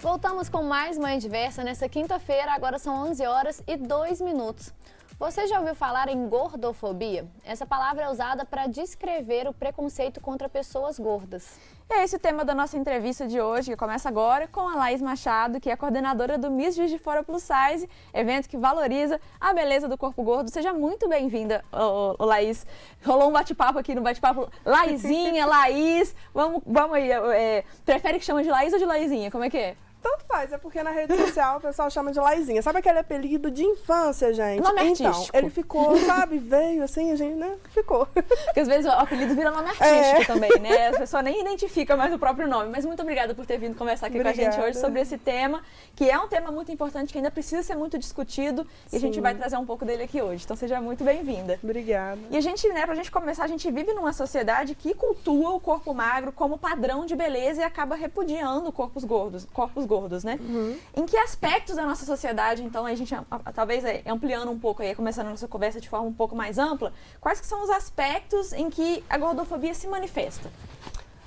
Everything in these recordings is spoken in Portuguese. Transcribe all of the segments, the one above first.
Voltamos com mais Mãe Diversa nessa quinta-feira, agora são 11 horas e 2 minutos. Você já ouviu falar em gordofobia? Essa palavra é usada para descrever o preconceito contra pessoas gordas. E é esse o tema da nossa entrevista de hoje, que começa agora com a Laís Machado, que é coordenadora do Miss Juiz de Fora Plus Size, evento que valoriza a beleza do corpo gordo. Seja muito bem-vinda, Laís. Rolou um bate-papo aqui no bate-papo. Laizinha, Laís, vamos aí. Prefere que chama de Laís ou de Laizinha? Como é que é? Tanto faz, é porque na rede social o pessoal chama de Laizinha. Sabe aquele apelido de infância, gente? Nome artístico. Então, ele ficou, sabe, veio assim, a gente, né, ficou. Porque às vezes o apelido vira nome artístico também, né? As pessoas nem identificam mais o próprio nome. Mas muito obrigada por ter vindo conversar aqui com a gente hoje sobre esse tema, que é um tema muito importante, que ainda precisa ser muito discutido. E a gente vai trazer um pouco dele aqui hoje. Então seja muito bem-vinda. Obrigada. E a gente, né, pra gente começar, a gente vive numa sociedade que cultua o corpo magro como padrão de beleza e acaba repudiando corpos gordos, né? Uhum. Em que aspectos da nossa sociedade, então, a gente talvez ampliando um pouco aí, começando a nossa conversa de forma um pouco mais ampla, quais que são os aspectos em que a gordofobia se manifesta?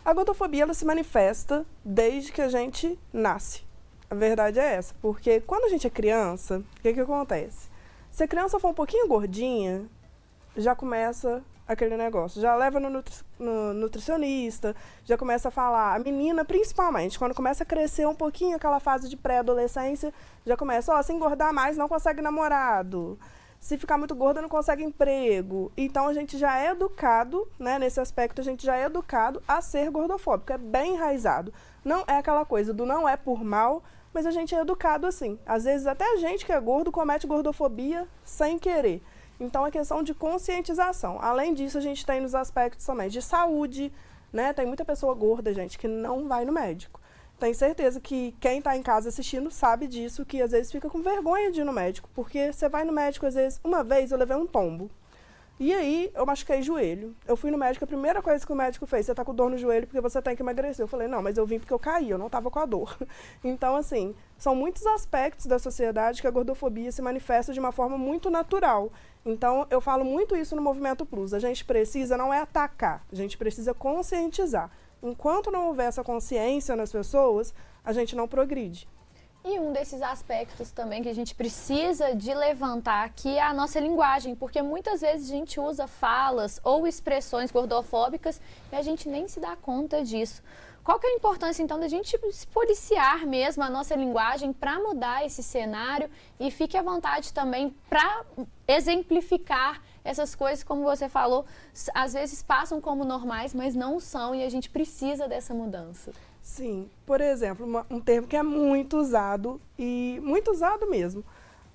A gordofobia, ela se manifesta desde que a gente nasce. A verdade é essa, porque quando a gente é criança, o que acontece? Se a criança for um pouquinho gordinha, já começa aquele negócio, já leva no nutricionista, já começa a falar, a menina principalmente, quando começa a crescer um pouquinho aquela fase de pré-adolescência, já começa, se engordar mais não consegue namorado, se ficar muito gorda não consegue emprego. Então a gente já é educado, né, nesse aspecto a gente já é educado a ser gordofóbico, é bem enraizado. Não é aquela coisa do não é por mal, mas a gente é educado assim. Às vezes até a gente que é gordo comete gordofobia sem querer. Então, é questão de conscientização. Além disso, a gente tem nos aspectos também de saúde, né? Tem muita pessoa gorda, gente, que não vai no médico. Tenho certeza que quem está em casa assistindo sabe disso, que às vezes fica com vergonha de ir no médico. Porque você vai no médico, às vezes, uma vez eu levei um tombo. E aí, eu machuquei o joelho. Eu fui no médico, a primeira coisa que o médico fez, você está com dor no joelho porque você tem que emagrecer. Eu falei, não, mas eu vim porque eu caí, eu não estava com a dor. Então, assim, são muitos aspectos da sociedade que a gordofobia se manifesta de uma forma muito natural. Então, eu falo muito isso no Movimento Plus. A gente precisa, não é atacar, a gente precisa conscientizar. Enquanto não houver essa consciência nas pessoas, a gente não progride. E um desses aspectos também que a gente precisa de levantar aqui é a nossa linguagem, porque muitas vezes a gente usa falas ou expressões gordofóbicas e a gente nem se dá conta disso. Qual que é a importância, então, da gente se policiar mesmo a nossa linguagem para mudar esse cenário e fique à vontade também para exemplificar essas coisas, como você falou, às vezes passam como normais, mas não são e a gente precisa dessa mudança. Sim, por exemplo, um termo que é muito usado, e muito usado mesmo,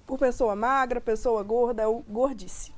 por pessoa magra, pessoa gorda, é o gordice.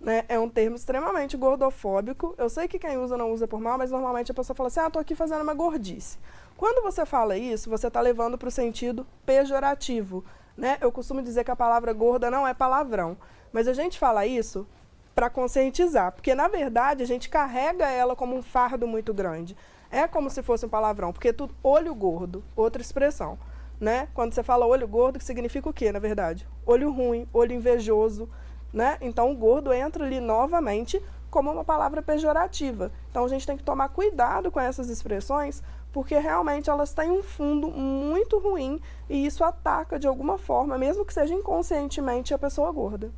Né? É um termo extremamente gordofóbico. Eu sei que quem usa não usa por mal, mas normalmente a pessoa fala assim, tô aqui fazendo uma gordice. Quando você fala isso, você está levando para o sentido pejorativo. Né? Eu costumo dizer que a palavra gorda não é palavrão, mas a gente fala isso para conscientizar, porque na verdade a gente carrega ela como um fardo muito grande. É como se fosse um palavrão, porque tudo, olho gordo, outra expressão, né? Quando você fala olho gordo, que significa o quê, na verdade? Olho ruim, olho invejoso, né? Então, o gordo entra ali novamente como uma palavra pejorativa. Então, a gente tem que tomar cuidado com essas expressões, porque realmente elas têm um fundo muito ruim e isso ataca de alguma forma, mesmo que seja inconscientemente, a pessoa gorda.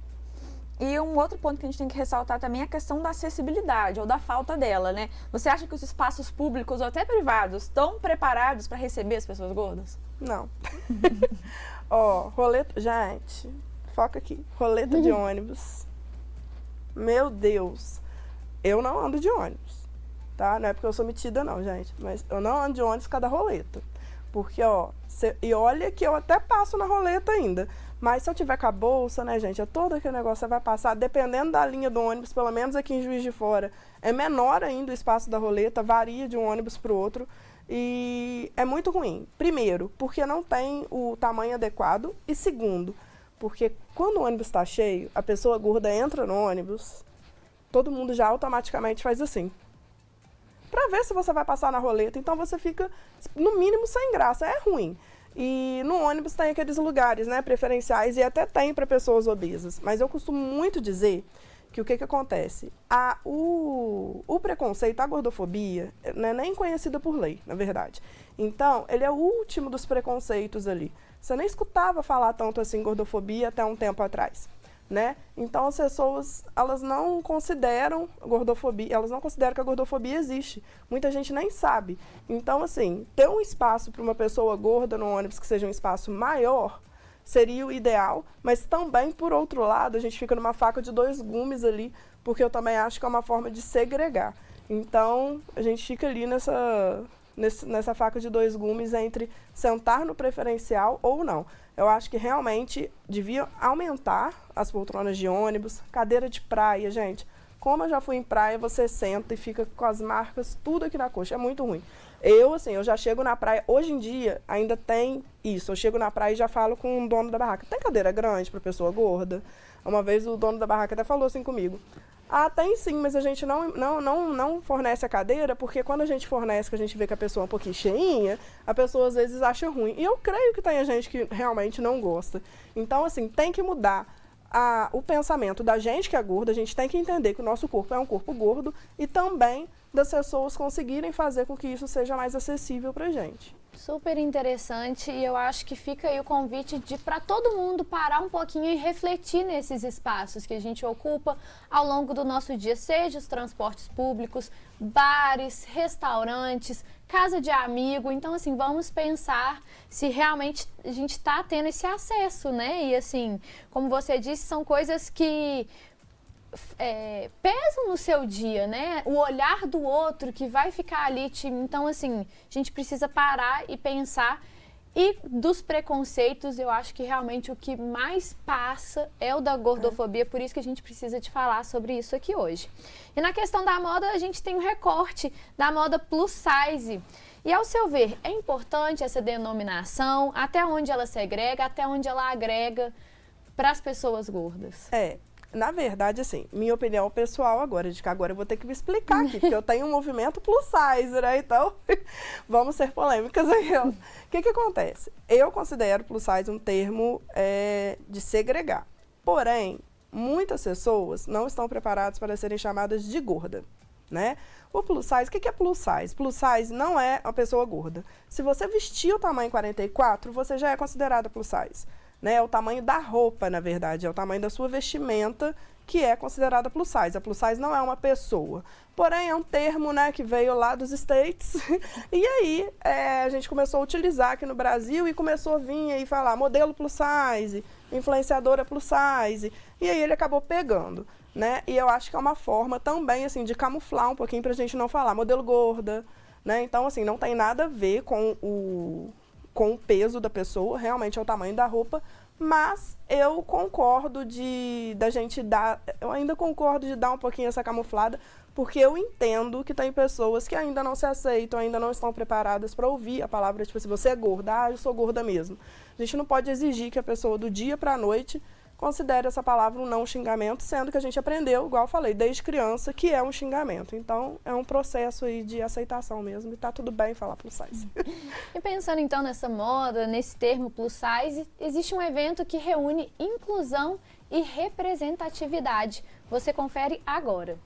E um outro ponto que a gente tem que ressaltar também é a questão da acessibilidade, ou da falta dela, né? Você acha que os espaços públicos ou até privados estão preparados para receber as pessoas gordas? Não. Roleta... Gente, foca aqui. Roleta de ônibus. Meu Deus. Eu não ando de ônibus, tá? Não é porque eu sou metida não, gente. Mas eu não ando de ônibus cada roleta. Porque, e olha que eu até passo na roleta ainda. Mas se eu tiver com a bolsa, né, gente, é todo aquele negócio, você vai passar, dependendo da linha do ônibus, pelo menos aqui em Juiz de Fora, é menor ainda o espaço da roleta, varia de um ônibus para o outro, e é muito ruim. Primeiro, porque não tem o tamanho adequado, e segundo, porque quando o ônibus está cheio, a pessoa gorda entra no ônibus, todo mundo já automaticamente faz assim, para ver se você vai passar na roleta, então você fica, no mínimo, sem graça, é ruim. E no ônibus tem aqueles lugares, né, preferenciais, e até tem para pessoas obesas. Mas eu costumo muito dizer que o que acontece? O preconceito, a gordofobia, não é nem conhecida por lei, na verdade. Então, ele é o último dos preconceitos ali. Você nem escutava falar tanto assim gordofobia até um tempo atrás, né? Então, as pessoas, elas não consideram gordofobia, elas não consideram que a gordofobia existe. Muita gente nem sabe. Então, assim, ter um espaço para uma pessoa gorda no ônibus que seja um espaço maior seria o ideal, mas também, por outro lado, a gente fica numa faca de dois gumes ali, porque eu também acho que é uma forma de segregar. Então, a gente fica ali nessa faca de dois gumes entre sentar no preferencial ou não. Eu acho que realmente devia aumentar as poltronas de ônibus, cadeira de praia, gente. Como eu já fui em praia, você senta e fica com as marcas tudo aqui na coxa, é muito ruim. Eu já chego na praia, hoje em dia ainda tem isso, eu chego na praia e já falo com o dono da barraca, tem cadeira grande para pessoa gorda? Uma vez o dono da barraca até falou assim comigo, tem sim, mas a gente não fornece a cadeira, porque quando a gente fornece, que a gente vê que a pessoa é um pouquinho cheinha, a pessoa às vezes acha ruim. E eu creio que tem gente que realmente não gosta. Então, assim, tem que mudar o pensamento da gente que é gorda, a gente tem que entender que o nosso corpo é um corpo gordo e também das pessoas conseguirem fazer com que isso seja mais acessível pra gente. Super interessante, e eu acho que fica aí o convite para todo mundo parar um pouquinho e refletir nesses espaços que a gente ocupa ao longo do nosso dia, seja os transportes públicos, bares, restaurantes, casa de amigo. Então, assim, vamos pensar se realmente a gente está tendo esse acesso, né? E, assim, como você disse, são coisas que pesam no seu dia, né? O olhar do outro que vai ficar ali. Então, assim, a gente precisa parar e pensar. E dos preconceitos, eu acho que realmente o que mais passa é o da gordofobia, por isso que a gente precisa de falar sobre isso aqui hoje. E na questão da moda, a gente tem um recorte da moda plus size. E ao seu ver, é importante essa denominação? Até onde ela segrega, até onde ela agrega para as pessoas gordas? Na verdade, assim, minha opinião pessoal agora, de que agora eu vou ter que me explicar aqui, porque eu tenho um movimento plus size, né? Então, vamos ser polêmicas aí. O que acontece? Eu considero plus size um termo de segregar. Porém, muitas pessoas não estão preparadas para serem chamadas de gorda, né? O plus size, o que é plus size? Plus size não é uma pessoa gorda. Se você vestir o tamanho 44, você já é considerada plus size. Né, é o tamanho da roupa, na verdade, é o tamanho da sua vestimenta que é considerada plus size. A plus size não é uma pessoa, porém é um termo, né, que veio lá dos States e aí a gente começou a utilizar aqui no Brasil e começou a vir aí falar modelo plus size, influenciadora plus size, e aí ele acabou pegando, né, e eu acho que é uma forma também, assim, de camuflar um pouquinho pra gente não falar modelo gorda, né, então, assim, não tem nada a ver com o peso da pessoa, realmente é o tamanho da roupa, mas eu concordo eu ainda concordo de dar um pouquinho essa camuflada, porque eu entendo que tem pessoas que ainda não se aceitam, ainda não estão preparadas para ouvir a palavra, tipo, se você é gorda, eu sou gorda mesmo. A gente não pode exigir que a pessoa do dia para a noite considere essa palavra um não xingamento, sendo que a gente aprendeu, igual eu falei, desde criança, que é um xingamento. Então, é um processo aí de aceitação mesmo, e tá tudo bem falar plus size. E pensando então nessa moda, nesse termo plus size, existe um evento que reúne inclusão e representatividade. Você confere agora.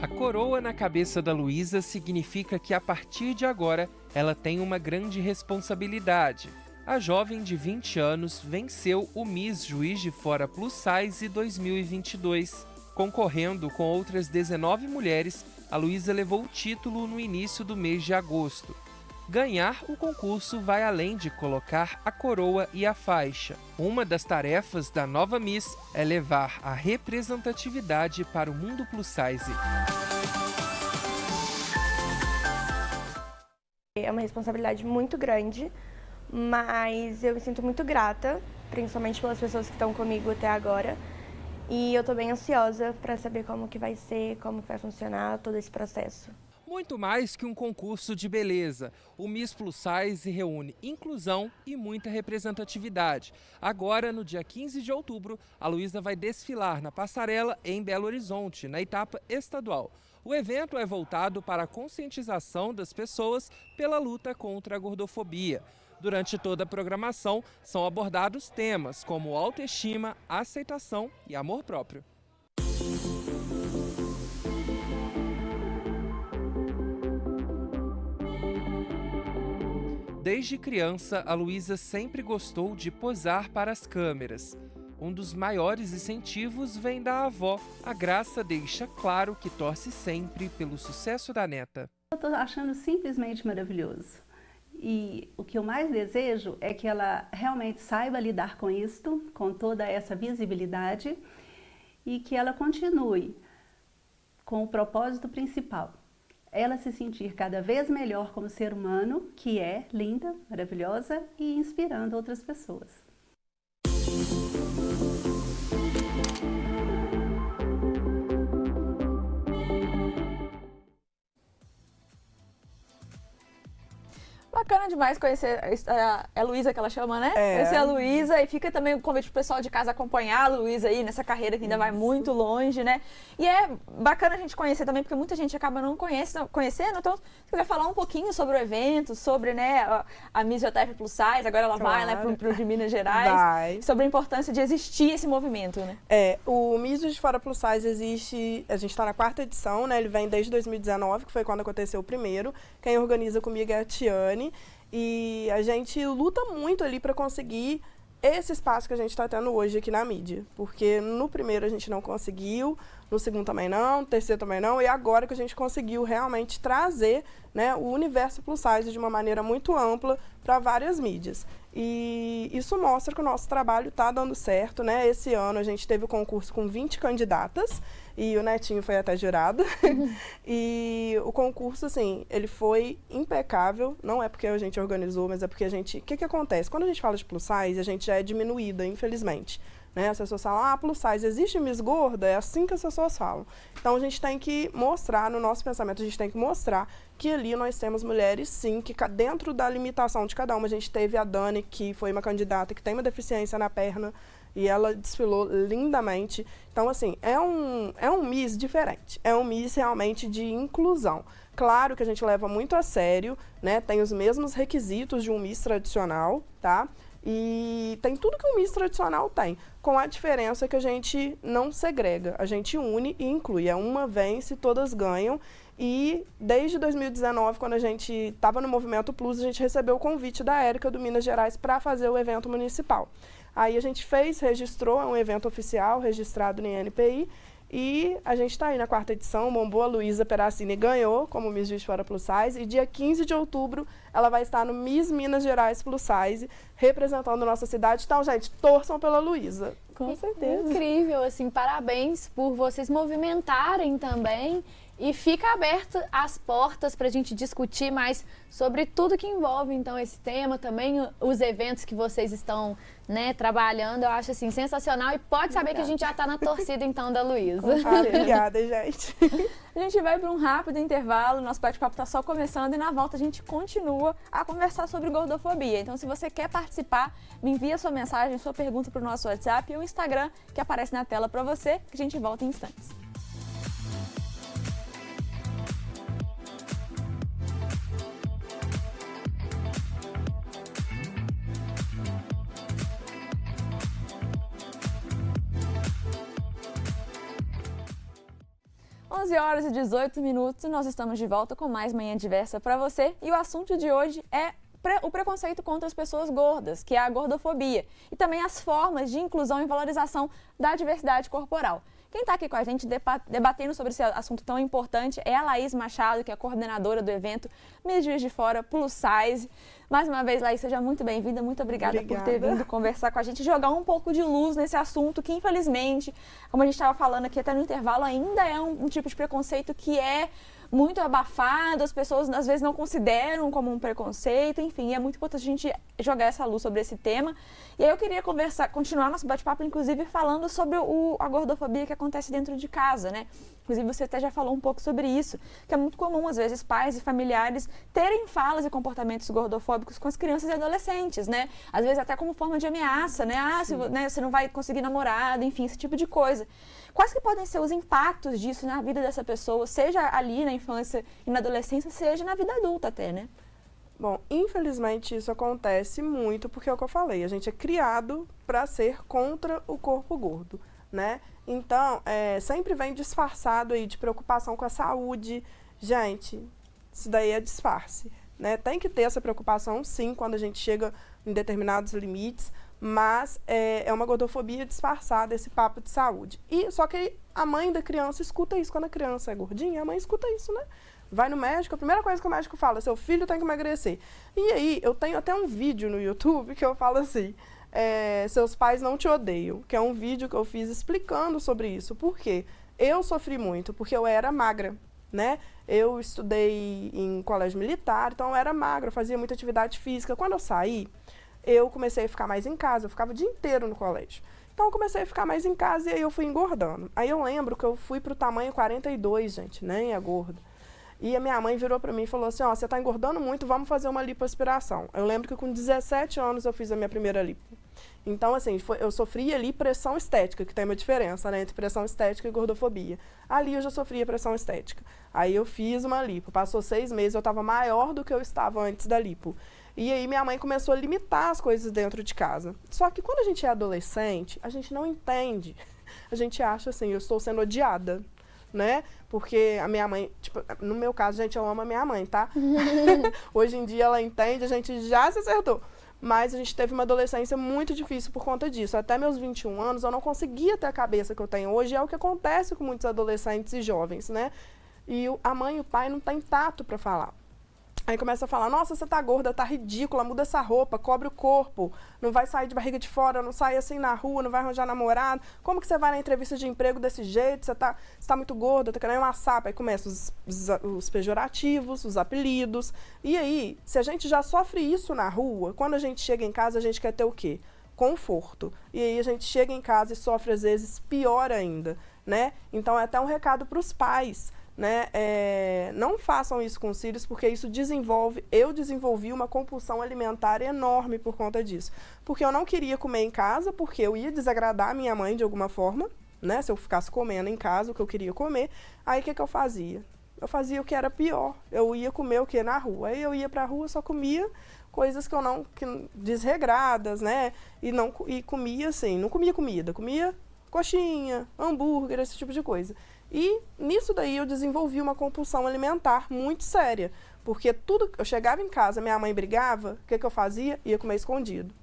A coroa na cabeça da Luísa significa que a partir de agora ela tem uma grande responsabilidade. A jovem de 20 anos venceu o Miss Juiz de Fora Plus Size 2022. Concorrendo com outras 19 mulheres, a Luísa levou o título no início do mês de agosto. Ganhar o concurso vai além de colocar a coroa e a faixa. Uma das tarefas da nova Miss é levar a representatividade para o mundo plus size. É uma responsabilidade muito grande, mas eu me sinto muito grata, principalmente pelas pessoas que estão comigo até agora. E eu estou bem ansiosa para saber como que vai ser, como que vai funcionar todo esse processo. Muito mais que um concurso de beleza, o Miss Plus Size reúne inclusão e muita representatividade. Agora, no dia 15 de outubro, a Luísa vai desfilar na passarela em Belo Horizonte, na etapa estadual. O evento é voltado para a conscientização das pessoas pela luta contra a gordofobia. Durante toda a programação, são abordados temas como autoestima, aceitação e amor próprio. Desde criança, a Luísa sempre gostou de posar para as câmeras. Um dos maiores incentivos vem da avó. A Graça deixa claro que torce sempre pelo sucesso da neta. Eu estou achando simplesmente maravilhoso. E o que eu mais desejo é que ela realmente saiba lidar com isto, com toda essa visibilidade, e que ela continue com o propósito principal. Ela se sentir cada vez melhor como ser humano, que é linda, maravilhosa e inspirando outras pessoas. Bacana demais conhecer a Luísa, que ela chama, né? Conhecer a Luísa, e fica também o convite pro pessoal de casa acompanhar a Luísa aí nessa carreira que ainda vai muito longe, né? E é bacana a gente conhecer também, porque muita gente acaba não conhecendo. Então, se quiser falar um pouquinho sobre o evento, sobre, né, a Miss JF Plus Size, agora ela vai, né, pro de Minas Gerais, sobre a importância de existir esse movimento, né? O Miss de Fora Plus Size existe, a gente está na 4ª edição, né? Ele vem desde 2019, que foi quando aconteceu o primeiro. Quem organiza comigo é a Tiane. E a gente luta muito ali para conseguir esse espaço que a gente está tendo hoje aqui na mídia. Porque no primeiro a gente não conseguiu, no segundo também não, no terceiro também não, e agora que a gente conseguiu realmente trazer, né, o universo plus size de uma maneira muito ampla para várias mídias. E isso mostra que o nosso trabalho está dando certo, né? Esse ano a gente teve o concurso com 20 candidatas e o Netinho foi até jurado. E o concurso, assim, ele foi impecável. Não é porque a gente organizou, mas é porque a gente... O que acontece? Quando a gente fala de plus size, a gente já é diminuída, infelizmente. Né? As pessoas falam, plus size, existe Miss Gorda? É assim que as pessoas falam. Então, a gente tem que mostrar, no nosso pensamento, a gente tem que mostrar que ali nós temos mulheres, sim, que dentro da limitação de cada uma, a gente teve a Dani, que foi uma candidata que tem uma deficiência na perna, e ela desfilou lindamente. Então, assim, é um Miss diferente, é um Miss realmente de inclusão. Claro que a gente leva muito a sério, né? Tem os mesmos requisitos de um Miss tradicional, tá? E tem tudo que um Miss tradicional tem, com a diferença que a gente não segrega, a gente une e inclui. É uma vence, todas ganham. E desde 2019, quando a gente estava no Movimento Plus, a gente recebeu o convite da Érica do Minas Gerais para fazer o evento municipal. Aí a gente registrou, é um evento oficial, registrado no INPI, e a gente está aí na 4ª edição, bombou, a Luísa Peracini ganhou como Miss Juiz de Fora Plus Size, e dia 15 de outubro ela vai estar no Miss Minas Gerais Plus Size, representando nossa cidade. Então, gente, torçam pela Luísa. Com certeza. Incrível, assim, parabéns por vocês movimentarem também. E fica aberto as portas para a gente discutir mais sobre tudo que envolve, então, esse tema, também os eventos que vocês estão, né, trabalhando. Eu acho, assim, sensacional. E pode saber que a gente já está na torcida, então, da Luísa. Obrigada, gente. A gente vai para um rápido intervalo, nosso bate-papo está só começando, e na volta a gente continua a conversar sobre gordofobia. Então, se você quer participar, me envia sua mensagem, sua pergunta para o nosso WhatsApp e o Instagram, que aparece na tela para você, que a gente volta em instantes. 11h18, nós estamos de volta com mais Manhã Diversa para você, e o assunto de hoje é o preconceito contra as pessoas gordas, que é a gordofobia, e também as formas de inclusão e valorização da diversidade corporal. Quem está aqui com a gente debatendo sobre esse assunto tão importante é a Laís Machado, que é a coordenadora do evento Miss Juiz de Fora Plus Size. Mais uma vez, Laís, seja muito bem-vinda, muito obrigada por ter vindo conversar com a gente, jogar um pouco de luz nesse assunto que, infelizmente, como a gente estava falando aqui até no intervalo, ainda é um tipo de preconceito que é muito abafado, as pessoas às vezes não consideram como um preconceito, enfim, é muito importante a gente jogar essa luz sobre esse tema. E aí eu queria continuar nosso bate-papo, inclusive, falando sobre a gordofobia que acontece dentro de casa, né? Inclusive, você até já falou um pouco sobre isso, que é muito comum, às vezes, pais e familiares terem falas e comportamentos gordofóbicos gordofóbicos com as crianças e adolescentes, né? Às vezes até como forma de ameaça, né? Você não vai conseguir namorado, enfim, esse tipo de coisa. Quais que podem ser os impactos disso na vida dessa pessoa, seja ali na infância e na adolescência, seja na vida adulta até, né? Bom, infelizmente isso acontece muito porque é o que eu falei, a gente é criado para ser contra o corpo gordo, né? Então, sempre vem disfarçado aí de preocupação com a saúde. Gente, isso daí é disfarce, né? Tem que ter essa preocupação, sim, quando a gente chega em determinados limites, mas é uma gordofobia disfarçada, esse papo de saúde. E só que a mãe da criança escuta isso, quando a criança é gordinha, a mãe escuta isso, né? Vai no médico, a primeira coisa que o médico fala, seu filho tem que emagrecer. E aí, eu tenho até um vídeo no YouTube que eu falo assim, seus pais não te odeiam, que é um vídeo que eu fiz explicando sobre isso. Por quê? Eu sofri muito, porque eu era magra, né? Eu estudei em colégio militar, então eu era magra, eu fazia muita atividade física. Quando eu saí, eu comecei a ficar mais em casa, eu ficava o dia inteiro no colégio. Então eu comecei a ficar mais em casa e aí eu fui engordando. Aí eu lembro que eu fui pro tamanho 42, gente, nem é gorda. E a minha mãe virou para mim e falou assim, ó, você tá engordando muito, vamos fazer uma lipoaspiração. Eu lembro que com 17 anos eu fiz a minha primeira lipo. Então, assim, eu sofria ali pressão estética, que tem uma diferença, né, entre pressão estética e gordofobia. Ali eu já sofria pressão estética. Aí eu fiz uma lipo, passou 6 meses, eu estava maior do que eu estava antes da lipo. E aí minha mãe começou a limitar as coisas dentro de casa. Só que quando a gente é adolescente, a gente não entende. A gente acha assim, eu estou sendo odiada, né? Porque a minha mãe, tipo, no meu caso, gente, eu amo a minha mãe, tá? Hoje em dia ela entende, a gente já se acertou. Mas a gente teve uma adolescência muito difícil por conta disso. Até meus 21 anos, eu não conseguia ter a cabeça que eu tenho hoje. É o que acontece com muitos adolescentes e jovens, né? E a mãe e o pai não têm tato para falar. Aí começa a falar, nossa, você tá gorda, tá ridícula, muda essa roupa, cobre o corpo, não vai sair de barriga de fora, não sai assim na rua, não vai arranjar namorado, como que você vai na entrevista de emprego desse jeito, você tá muito gorda, tá querendo uma sapa. Aí começam os pejorativos, os apelidos, e aí, se a gente já sofre isso na rua, quando a gente chega em casa, a gente quer ter o quê? Conforto. E aí a gente chega em casa e sofre, às vezes, pior ainda, né? Então é até um recado para os pais, né? Não façam isso com os filhos, porque isso eu desenvolvi uma compulsão alimentar enorme por conta disso. Porque eu não queria comer em casa, porque eu ia desagradar a minha mãe de alguma forma, né? Se eu ficasse comendo em casa o que eu queria comer, aí o que eu fazia? Eu fazia o que era pior, eu ia comer o que na rua. Aí eu ia pra rua, só comia coisas desregradas, né? E comia assim, não comia comida, comia coxinha, hambúrguer, esse tipo de coisa. E nisso daí eu desenvolvi uma compulsão alimentar muito séria, porque eu chegava em casa, minha mãe brigava, o que eu fazia? Ia comer escondido.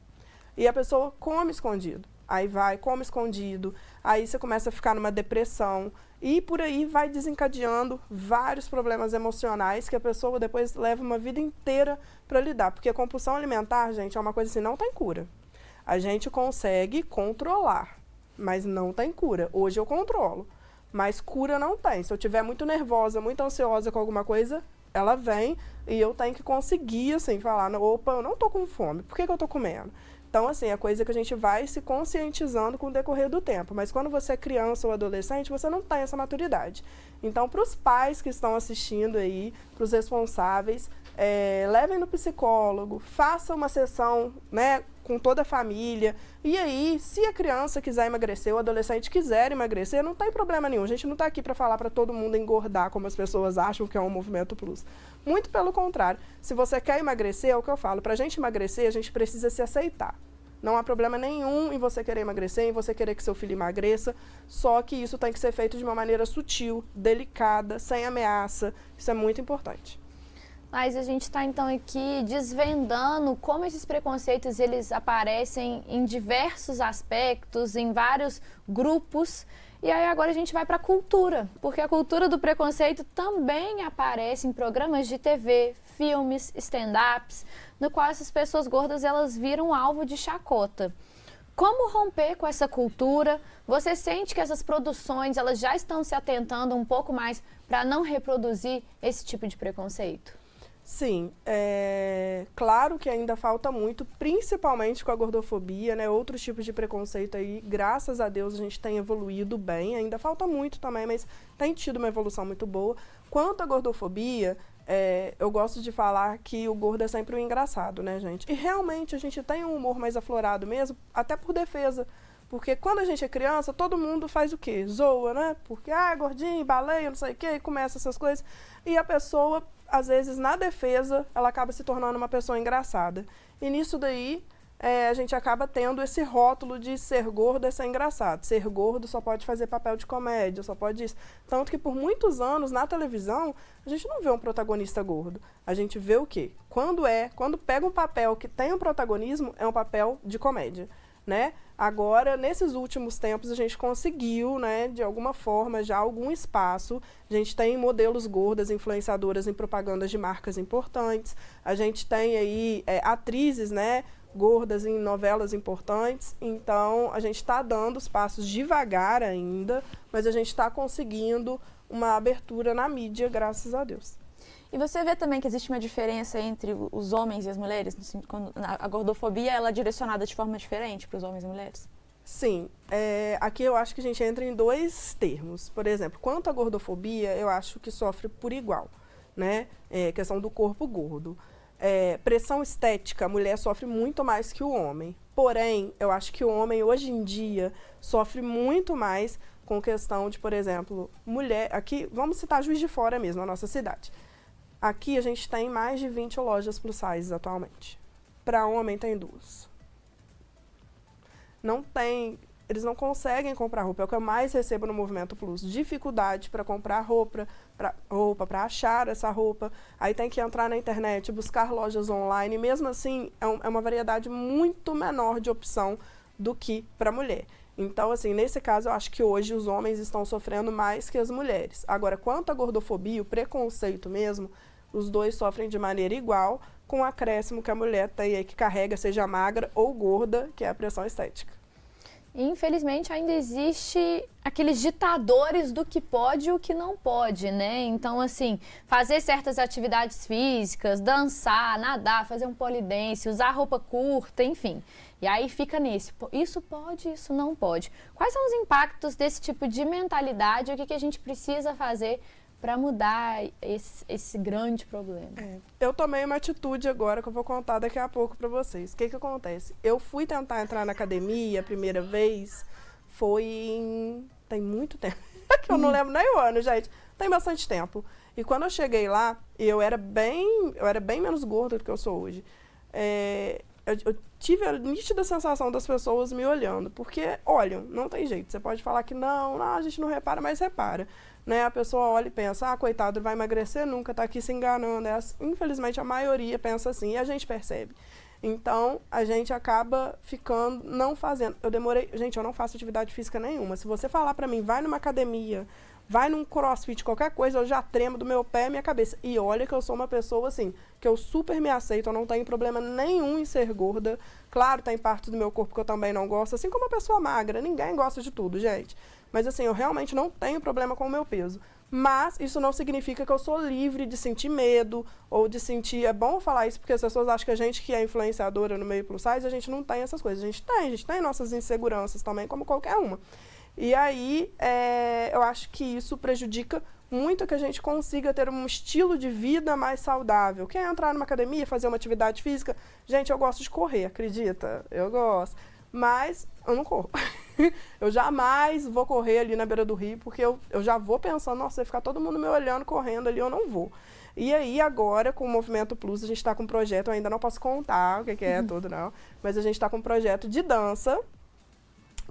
E a pessoa come escondido, aí come escondido, aí você começa a ficar numa depressão, e por aí vai desencadeando vários problemas emocionais que a pessoa depois leva uma vida inteira para lidar, porque a compulsão alimentar, gente, é uma coisa assim, não tem cura. A gente consegue controlar, mas não tem cura. Hoje eu controlo. Mas cura não tem. Se eu estiver muito nervosa, muito ansiosa com alguma coisa, ela vem e eu tenho que conseguir, assim, falar, opa, eu não tô com fome, por que eu tô comendo? Então, assim, é coisa que a gente vai se conscientizando com o decorrer do tempo. Mas quando você é criança ou adolescente, você não tem essa maturidade. Então, para os pais que estão assistindo aí, para os responsáveis, levem no psicólogo, faça uma sessão, né, com toda a família. E aí, se a criança quiser emagrecer, o adolescente quiser emagrecer, não tem problema nenhum. A gente não está aqui para falar para todo mundo engordar, como as pessoas acham que é um movimento plus. Muito pelo contrário. Se você quer emagrecer, é o que eu falo. Para a gente emagrecer, a gente precisa se aceitar. Não há problema nenhum em você querer emagrecer, em você querer que seu filho emagreça, só que isso tem que ser feito de uma maneira sutil, delicada, sem ameaça. Isso é muito importante. Mas a gente está então aqui desvendando como esses preconceitos eles aparecem em diversos aspectos, em vários grupos. E aí agora a gente vai para a cultura, porque a cultura do preconceito também aparece em programas de TV, filmes, stand-ups, no qual essas pessoas gordas elas viram alvo de chacota. Como romper com essa cultura? Você sente que essas produções elas já estão se atentando um pouco mais para não reproduzir esse tipo de preconceito? Sim, claro que ainda falta muito, principalmente com a gordofobia, né? Outros tipos de preconceito aí, graças a Deus a gente tem evoluído bem, ainda falta muito também, mas tem tido uma evolução muito boa. Quanto à gordofobia, eu gosto de falar que o gordo é sempre um engraçado, né, gente? E realmente a gente tem um humor mais aflorado mesmo, até por defesa. Porque quando a gente é criança, todo mundo faz o quê? Zoa, né? Porque, gordinho, baleia, não sei o quê, e começa essas coisas. E a pessoa, às vezes, na defesa, ela acaba se tornando uma pessoa engraçada. E nisso daí, a gente acaba tendo esse rótulo de ser gordo é ser engraçado. Ser gordo só pode fazer papel de comédia, só pode isso. Tanto que por muitos anos, na televisão, a gente não vê um protagonista gordo. A gente vê o quê? Quando pega um papel que tem um protagonismo, é um papel de comédia, né? Agora, nesses últimos tempos, a gente conseguiu, né, de alguma forma, já algum espaço. A gente tem modelos gordas, influenciadoras em propagandas de marcas importantes. A gente tem aí atrizes, né, gordas em novelas importantes. Então, a gente está dando os passos devagar ainda, mas a gente está conseguindo uma abertura na mídia, graças a Deus. E você vê também que existe uma diferença entre os homens e as mulheres? Quando a gordofobia ela é direcionada de forma diferente para os homens e mulheres? Sim. Aqui eu acho que a gente entra em dois termos. Por exemplo, quanto à gordofobia, eu acho que sofre por igual, né? Questão do corpo gordo. Pressão estética, a mulher sofre muito mais que o homem. Porém, eu acho que o homem, hoje em dia, sofre muito mais com questão de, por exemplo, mulher... Aqui, vamos citar Juiz de Fora mesmo, a nossa cidade. Aqui a gente tem mais de 20 lojas plus size atualmente. Para homem tem 2. Eles não conseguem comprar roupa. É o que eu mais recebo no Movimento Plus. Dificuldade para comprar roupa, para achar essa roupa. Aí tem que entrar na internet, buscar lojas online. Mesmo assim, é uma variedade muito menor de opção do que para mulher. Então, assim, nesse caso, eu acho que hoje os homens estão sofrendo mais que as mulheres. Agora, quanto à gordofobia, o preconceito mesmo, os dois sofrem de maneira igual, com o acréscimo que a mulher tem aí, que carrega, seja magra ou gorda, que é a pressão estética. Infelizmente, ainda existe aqueles ditadores do que pode e o que não pode, né? Então, assim, fazer certas atividades físicas, dançar, nadar, fazer um pole dance, usar roupa curta, enfim. E aí fica nesse, isso pode, isso não pode. Quais são os impactos desse tipo de mentalidade e o que a gente precisa fazer para mudar esse grande problema? Eu tomei uma atitude agora que eu vou contar daqui a pouco para vocês. O que acontece? Eu fui tentar entrar na academia a primeira vez, tem muito tempo, que eu não lembro nem o ano, gente. Tem bastante tempo. E quando eu cheguei lá, eu era bem menos gorda do que eu sou hoje. Eu tive a nítida sensação das pessoas me olhando, porque olham, não tem jeito. Você pode falar que não, a gente não repara, mas repara. Né? A pessoa olha e pensa, coitado, vai emagrecer nunca, tá aqui se enganando. Infelizmente, a maioria pensa assim, e a gente percebe. Então, a gente acaba ficando, não fazendo. Gente, eu não faço atividade física nenhuma. Se você falar pra mim, vai numa academia, vai num crossfit, qualquer coisa, eu já tremo do meu pé e minha cabeça. E olha que eu sou uma pessoa, assim, que eu super me aceito, eu não tenho problema nenhum em ser gorda. Claro, tem partes do meu corpo que eu também não gosto, assim como a pessoa magra. Ninguém gosta de tudo, gente. Mas, assim, eu realmente não tenho problema com o meu peso. Mas isso não significa que eu sou livre de sentir medo ou de sentir... É bom falar isso porque as pessoas acham que a gente que é influenciadora no meio plus size, a gente não tem essas coisas. A gente tem nossas inseguranças também, como qualquer uma. E aí, eu acho que isso prejudica muito que a gente consiga ter um estilo de vida mais saudável. Quer entrar numa academia, fazer uma atividade física? Gente, eu gosto de correr, acredita? Eu gosto. Mas eu não corro. Eu jamais vou correr ali na beira do rio, porque eu já vou pensando, nossa, vai ficar todo mundo me olhando, correndo ali, eu não vou. E aí, agora, com o Movimento Plus, a gente está com um projeto, eu ainda não posso contar o que é tudo, não, mas a gente está com um projeto de dança,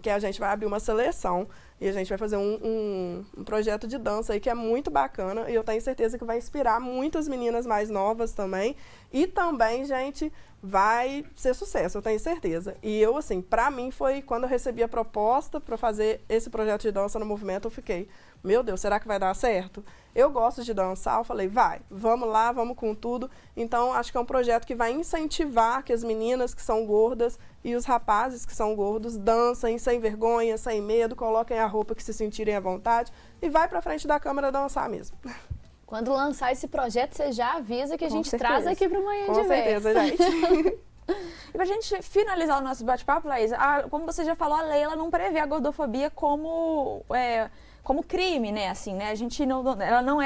que a gente vai abrir uma seleção e a gente vai fazer um projeto de dança aí que é muito bacana e eu tenho certeza que vai inspirar muitas meninas mais novas também. E também, gente, vai ser sucesso, eu tenho certeza. E eu, assim, pra mim foi quando eu recebi a proposta para fazer esse projeto de dança no Movimento, eu fiquei, meu Deus, será que vai dar certo? Eu gosto de dançar, eu falei, vamos lá, vamos com tudo. Então, acho que é um projeto que vai incentivar que as meninas que são gordas e os rapazes que são gordos dancem sem vergonha, sem medo, coloquem a roupa que se sentirem à vontade e vai pra frente da câmera dançar mesmo. Quando lançar esse projeto, você já avisa que a gente certeza. traz aqui para o Manhã Com de Vez. certeza, gente. E pra gente finalizar o nosso bate-papo, Laís, como você já falou, a lei ela não prevê a gordofobia como crime, né? Assim, né? A gente não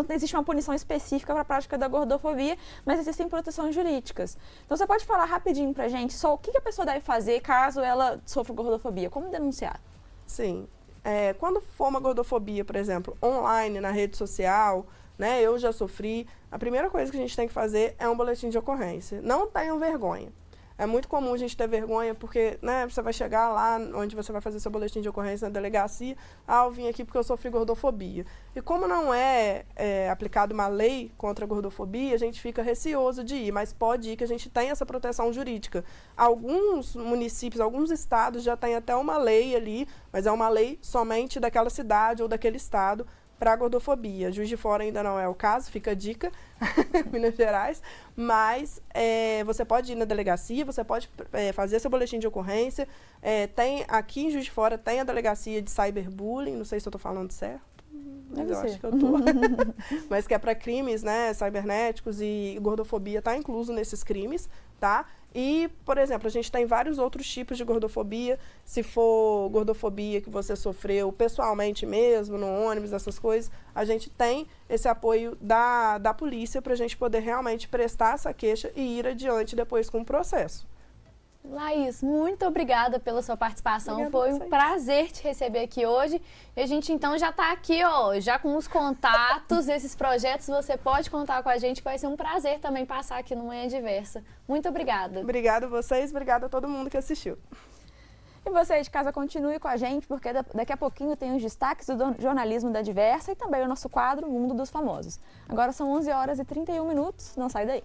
existe uma punição específica para a prática da gordofobia, mas existem proteções jurídicas. Então você pode falar rapidinho pra gente só o que a pessoa deve fazer caso ela sofra gordofobia? Como denunciar? Sim. Quando for uma gordofobia, por exemplo, online, na rede social, né, eu já sofri, a primeira coisa que a gente tem que fazer é um boletim de ocorrência. Não tenham vergonha. É muito comum a gente ter vergonha porque, né, você vai chegar lá onde você vai fazer seu boletim de ocorrência na delegacia, eu vim aqui porque eu sofri gordofobia. E como não é aplicada uma lei contra a gordofobia, a gente fica receoso de ir, mas pode ir que a gente tem essa proteção jurídica. Alguns municípios, alguns estados já têm até uma lei ali, mas é uma lei somente daquela cidade ou daquele estado, para a gordofobia. Juiz de Fora ainda não é o caso, fica a dica, Minas Gerais, mas você pode ir na delegacia, você pode fazer seu boletim de ocorrência. Aqui em Juiz de Fora tem a delegacia de cyberbullying, não sei se eu estou falando certo, mas eu acho que eu estou. Mas que é para crimes, né, cibernéticos, e gordofobia está incluso nesses crimes, tá? E, por exemplo, a gente tem vários outros tipos de gordofobia. Se for gordofobia que você sofreu pessoalmente mesmo, no ônibus, essas coisas, a gente tem esse apoio da polícia para a gente poder realmente prestar essa queixa e ir adiante depois com o processo. Laís, muito obrigada pela sua participação. Obrigada Foi a um vocês. prazer te receber aqui hoje. E a gente então já está aqui, ó, já com os contatos desses projetos. Você pode contar com a gente, que vai ser um prazer também passar aqui no Manhã Diversa. Muito obrigada. Obrigada a vocês, obrigada a todo mundo que assistiu. E você aí de casa continue com a gente, porque daqui a pouquinho tem os destaques do jornalismo da Diversa e também o nosso quadro Mundo dos Famosos. Agora são 11h31, não sai daí.